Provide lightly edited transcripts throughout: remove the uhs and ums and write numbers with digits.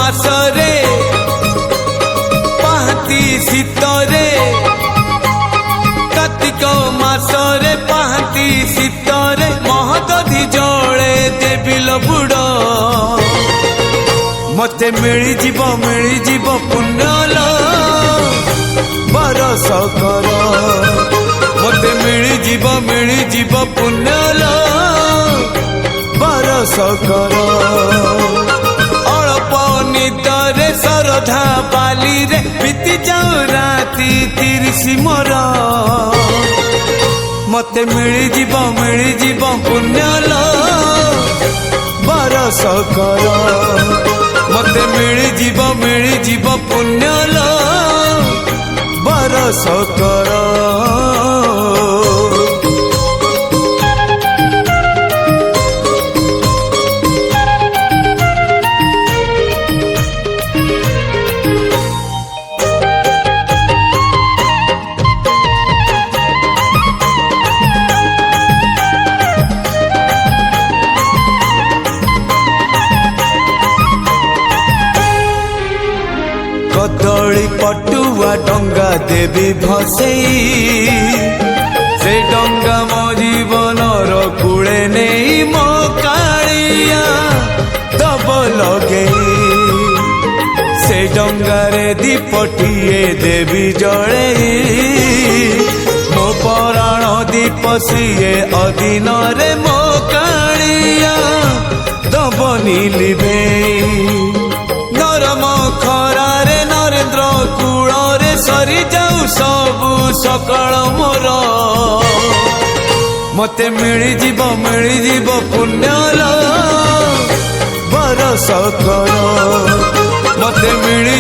मासरे पाहाती शीतरे कार्तिक मासरे पाहाती शीतरे महदधि जले देविल बुड़ मते मिली जीव पुण्यल बरस कर मते मिली जीव पुण्यल बरस कर अल्प निदरे सरधा बाली रे बीती जाऊ राती 30 मोर मते मिली जीव पुण्यल बरस कर मते मिली जीव पुण्यल बरस कर कदली पटुआ डंगा देवी भसई से डंगा मो जीवनर कूले नहीं मो कालिया दब लगे से डंगारे दीपटिए देवी जड़े मो पराण दीप सीए अधीन रे मो कालिया दब नीलिबे नरम खरारे नरेंद्र कूल सरी जाऊ सबु सकाल मोर मते मिली जीव पुण्यल बरस कर मते मिली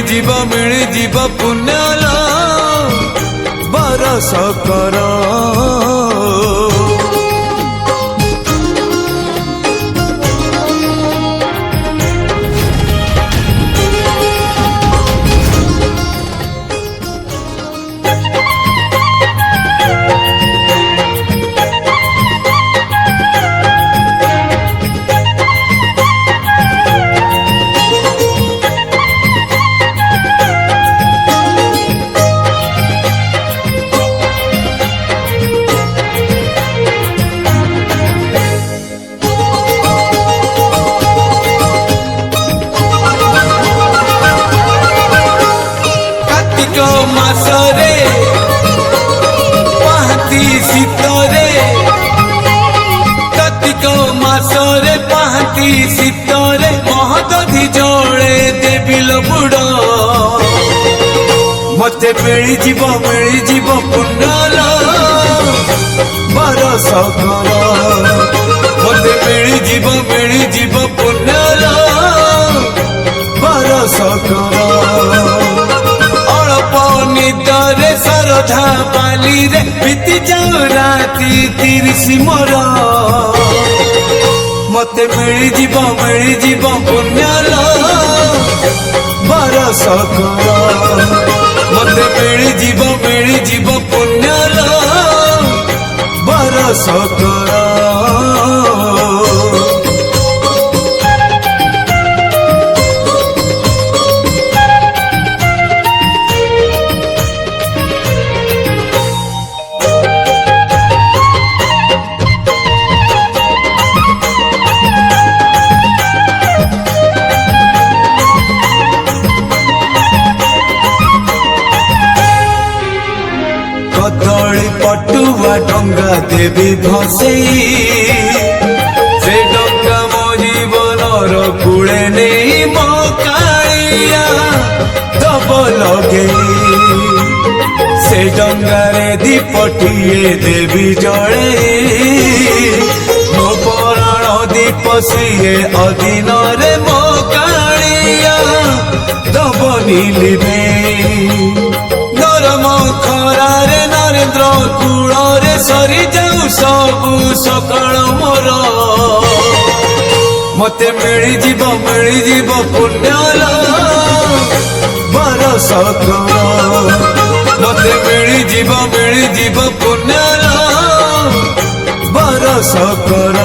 जीव पुण्यल बरस कर मासरे पाहाती शीतरे कार्तिक मासरे पाहाती शीतरे महदधि जले देविल बुड़ मते मिली जीव पुण्यल बरस कर मते मिली जीव पुण्यल बरस कर निदरे सरधा बाली रे बीती जाऊ राती 30 मोर मते मिली जीव पुण्यल बरस कर मते मिली जीव पुण्यल बरस कर कदली पटुआ डंगा देवी भसई से डंगा मो जीवनर कूले नहीं मो कालिया दब लगे से डंगारे दीपटिए देवी जड़े मो पराण दीप सीए अधीन रे मो कालिया दब नीलिबे नरम खरारे नरेंद्र कूल सरी जाऊ सबु सकाल मोर मते मिली जीव पुण्यल बरस कर मते मिली जीव पुण्यल बरस कर।